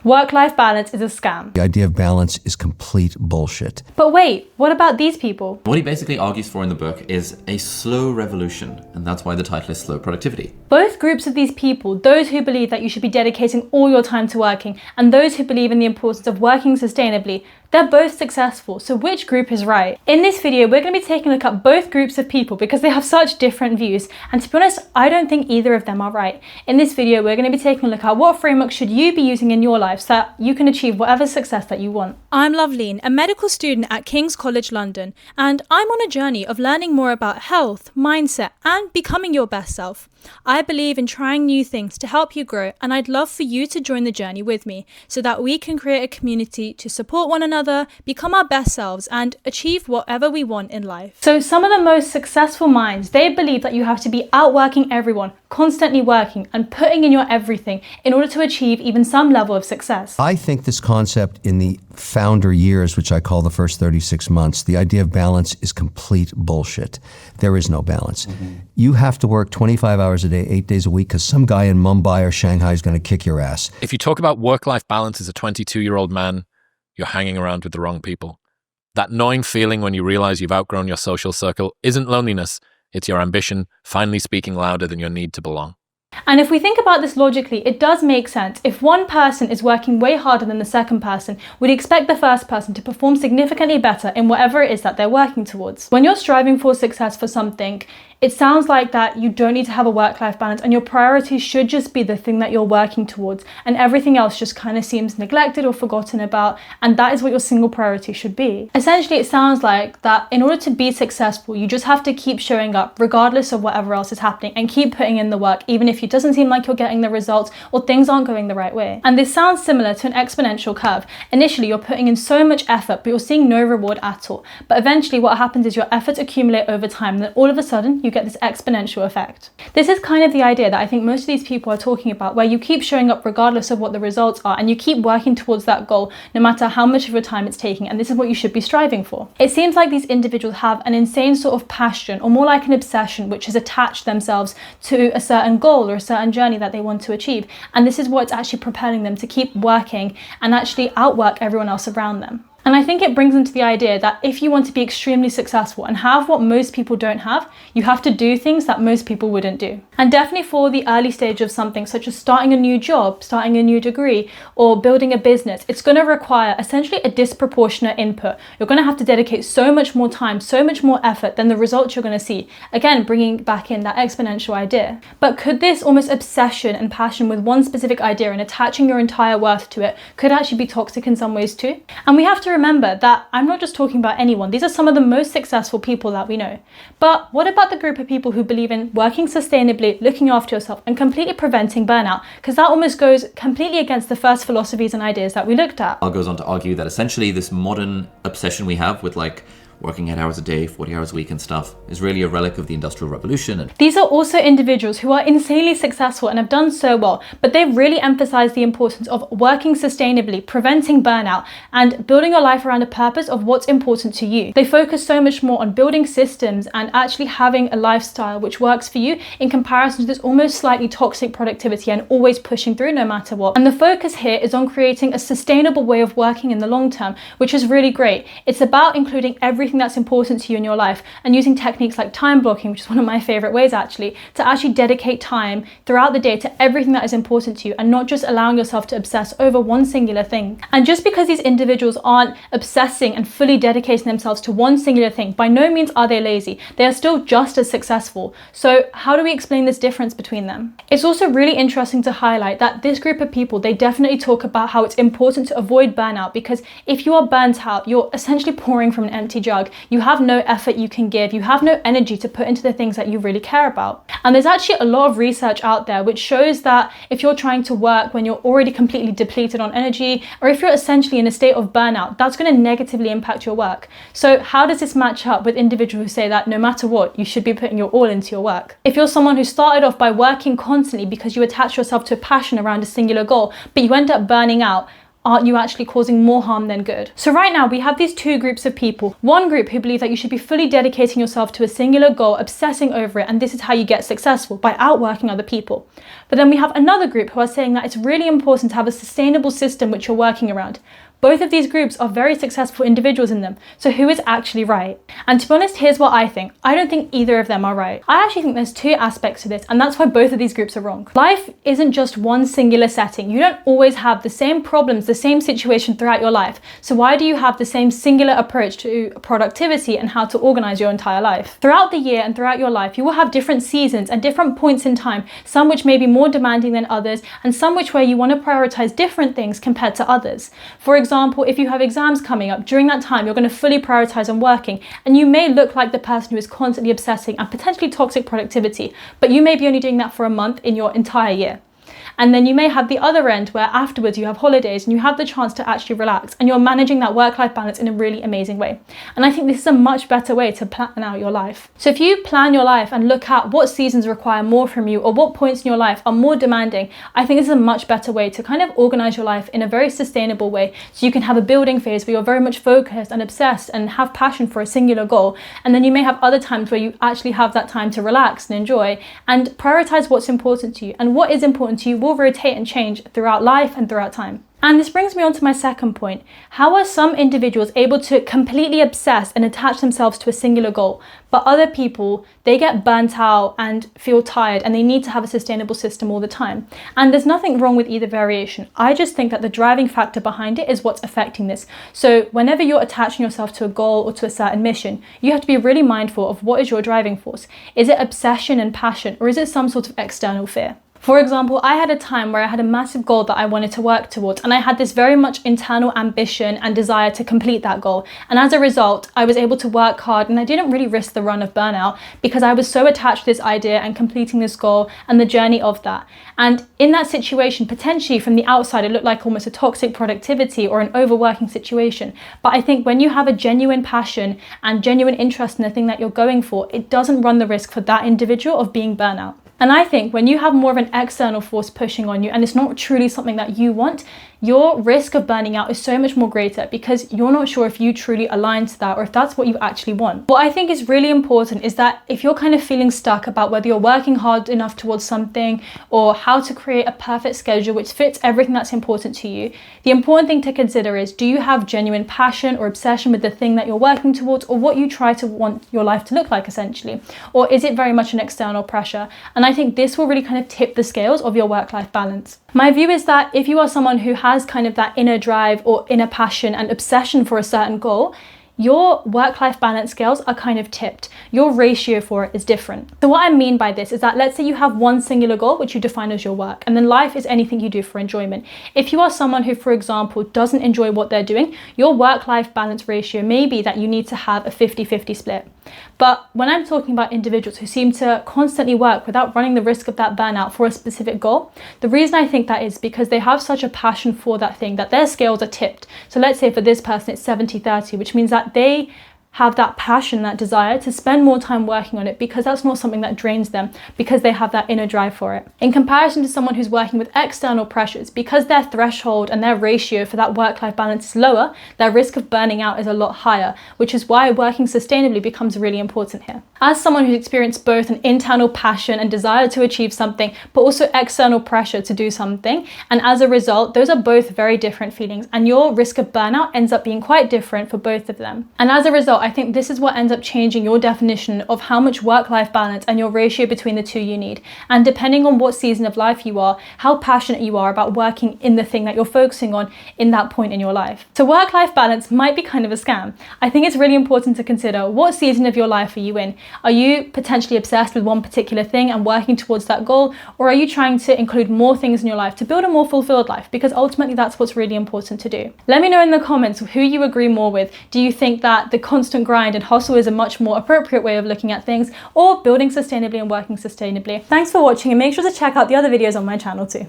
Work-life balance is a scam. The idea of balance is complete bullshit. But wait, what about these people? What he basically argues for in the book is a slow revolution, and that's why the title is Slow Productivity. Both groups of these people, those who believe that you should be dedicating all your time to working, and those who believe in the importance of working sustainably, they're both successful, so which group is right? In this video, we're going to be taking a look at both groups of people because they have such different views, and to be honest, I don't think either of them are right. In this video, we're going to be taking a look at what framework should you be using in your life so that you can achieve whatever success that you want. I'm Loveleen, a medical student at King's College London, and I'm on a journey of learning more about health, mindset, and becoming your best self. I believe in trying new things to help you grow, and I'd love for you to join the journey with me so that we can create a community to support one another, become our best selves, and achieve whatever we want in life. So some of the most successful minds, they believe that you have to be outworking everyone, constantly working and putting in your everything in order to achieve even some level of success. I think this concept in the founder years, which I call the first 36 months, the idea of balance is complete bullshit. There is no balance. You have to work 25 hours a day, 8 days a week, because some guy in Mumbai or Shanghai is going to kick your ass. If you talk about work-life balance as a 22-year-old man, you're hanging around with the wrong people. That gnawing feeling when you realize you've outgrown your social circle isn't loneliness, it's your ambition finally speaking louder than your need to belong. And if we think about this logically, it does make sense. If one person is working way harder than the second person, we'd expect the first person to perform significantly better in whatever it is that they're working towards. When you're striving for success for something, it sounds like that you don't need to have a work-life balance and your priorities should just be the thing that you're working towards, and everything else just kind of seems neglected or forgotten about, and that is what your single priority should be. Essentially, it sounds like that in order to be successful, you just have to keep showing up regardless of whatever else is happening and keep putting in the work, even if it doesn't seem like you're getting the results or things aren't going the right way. And this sounds similar to an exponential curve. Initially, you're putting in so much effort, but you're seeing no reward at all. But eventually what happens is your efforts accumulate over time, and then all of a sudden you get this exponential effect. This is kind of the idea that I think most of these people are talking about, where you keep showing up regardless of what the results are and you keep working towards that goal no matter how much of your time it's taking, and this is what you should be striving for. It seems like these individuals have an insane sort of passion, or more like an obsession, which has attached themselves to a certain goal or a certain journey that they want to achieve, and this is what's actually propelling them to keep working and actually outwork everyone else around them. And I think it brings into the idea that if you want to be extremely successful and have what most people don't have, you have to do things that most people wouldn't do. And definitely for the early stage of something, such as starting a new job, starting a new degree, or building a business, it's going to require essentially a disproportionate input. You're going to have to dedicate so much more time, so much more effort than the results you're going to see. Again, bringing back in that exponential idea. But could this almost obsession and passion with one specific idea and attaching your entire worth to it could actually be toxic in some ways too? And we have to remember that I'm not just talking about anyone. These are some of the most successful people that we know. But what about the group of people who believe in working sustainably, looking after yourself, and completely preventing burnout? Because that almost goes completely against the first philosophies and ideas that we looked at. Al goes on to argue that essentially this modern obsession we have with like working 8 hours a day, 40 hours a week and stuff is really a relic of the Industrial Revolution. And these are also individuals who are insanely successful and have done so well, but they've really emphasized the importance of working sustainably, preventing burnout, and building your life around a purpose of what's important to you. They focus so much more on building systems and actually having a lifestyle which works for you in comparison to this almost slightly toxic productivity and always pushing through no matter what. And the focus here is on creating a sustainable way of working in the long term, which is really great. It's about including everything that's important to you in your life and using techniques like time blocking, which is one of my favorite ways actually, to actually dedicate time throughout the day to everything that is important to you and not just allowing yourself to obsess over one singular thing. And just because these individuals aren't obsessing and fully dedicating themselves to one singular thing, by no means are they lazy. They are still just as successful. So how do we explain this difference between them? It's also really interesting to highlight that this group of people, they definitely talk about how it's important to avoid burnout, because if you are burnt out, you're essentially pouring from an empty jug. You have no effort you can give, you have no energy to put into the things that you really care about. And there's actually a lot of research out there which shows that if you're trying to work when you're already completely depleted on energy, or if you're essentially in a state of burnout, that's going to negatively impact your work. So how does this match up with individuals who say that no matter what, you should be putting your all into your work? If you're someone who started off by working constantly because you attach yourself to a passion around a singular goal, but you end up burning out, aren't you actually causing more harm than good? So right now we have these two groups of people. One group who believe that you should be fully dedicating yourself to a singular goal, obsessing over it, and this is how you get successful, by outworking other people. But then we have another group who are saying that it's really important to have a sustainable system which you're working around. Both of these groups are very successful individuals in them, so who is actually right? And to be honest, here's what I think. I don't think either of them are right. I actually think there's two aspects to this, and that's why both of these groups are wrong. Life isn't just one singular setting. You don't always have the same problems, the same situation throughout your life. So why do you have the same singular approach to productivity and how to organize your entire life? Throughout the year and throughout your life, you will have different seasons and different points in time, some which may be more demanding than others, and some which where you want to prioritize different things compared to others. For example, if you have exams coming up, during that time you're going to fully prioritize on working, and you may look like the person who is constantly obsessing and potentially toxic productivity, but you may be only doing that for a month in your entire year. And then you may have the other end where afterwards you have holidays and you have the chance to actually relax and you're managing that work-life balance in a really amazing way. And I think this is a much better way to plan out your life. So if you plan your life and look at what seasons require more from you or what points in your life are more demanding, I think this is a much better way to kind of organize your life in a very sustainable way. So you can have a building phase where you're very much focused and obsessed and have passion for a singular goal. And then you may have other times where you actually have that time to relax and enjoy and prioritize what's important to you. And what is important to you will rotate and change throughout life and throughout time. And this brings me on to my second point. How are some individuals able to completely obsess and attach themselves to a singular goal, but other people, they get burnt out and feel tired and they need to have a sustainable system all the time? And there's nothing wrong with either variation. I just think that the driving factor behind it is what's affecting this. So whenever you're attaching yourself to a goal or to a certain mission, you have to be really mindful of what is your driving force. Is it obsession and passion, or is it some sort of external fear? For example, I had a time where I had a massive goal that I wanted to work towards, and I had this very much internal ambition and desire to complete that goal. And as a result, I was able to work hard and I didn't really risk the run of burnout because I was so attached to this idea and completing this goal and the journey of that. And in that situation, potentially from the outside, it looked like almost a toxic productivity or an overworking situation. But I think when you have a genuine passion and genuine interest in the thing that you're going for, it doesn't run the risk for that individual of being burnout. And I think when you have more of an external force pushing on you and it's not truly something that you want, your risk of burning out is so much more greater because you're not sure if you truly align to that or if that's what you actually want. What I think is really important is that if you're kind of feeling stuck about whether you're working hard enough towards something or how to create a perfect schedule which fits everything that's important to you, the important thing to consider is, do you have genuine passion or obsession with the thing that you're working towards or what you try to want your life to look like essentially? Or is it very much an external pressure? And I think this will really kind of tip the scales of your work-life balance. My view is that if you are someone who has kind of that inner drive or inner passion and obsession for a certain goal, your work-life balance scales are kind of tipped. Your ratio for it is different. So what I mean by this is that let's say you have one singular goal which you define as your work, and then life is anything you do for enjoyment. If you are someone who, for example, doesn't enjoy what they're doing, your work-life balance ratio may be that you need to have a 50-50 split. But when I'm talking about individuals who seem to constantly work without running the risk of that burnout for a specific goal, the reason I think that is because they have such a passion for that thing that their scales are tipped. So let's say for this person it's 70-30, which means that they have that passion, that desire to spend more time working on it because that's not something that drains them, because they have that inner drive for it. In comparison to someone who's working with external pressures, because their threshold and their ratio for that work-life balance is lower, their risk of burning out is a lot higher, which is why working sustainably becomes really important here. As someone who's experienced both an internal passion and desire to achieve something, but also external pressure to do something, and as a result, those are both very different feelings, and your risk of burnout ends up being quite different for both of them. And as a result, I think this is what ends up changing your definition of how much work-life balance and your ratio between the two you need. And depending on what season of life you are, how passionate you are about working in the thing that you're focusing on in that point in your life. So work-life balance might be kind of a scam. I think it's really important to consider, what season of your life are you in? Are you potentially obsessed with one particular thing and working towards that goal? Or are you trying to include more things in your life to build a more fulfilled life? Because ultimately that's what's really important to do. Let me know in the comments who you agree more with. Do you think that the constant grind and hustle is a much more appropriate way of looking at things, or building sustainably and working sustainably? Thanks for watching, and make sure to check out the other videos on my channel too.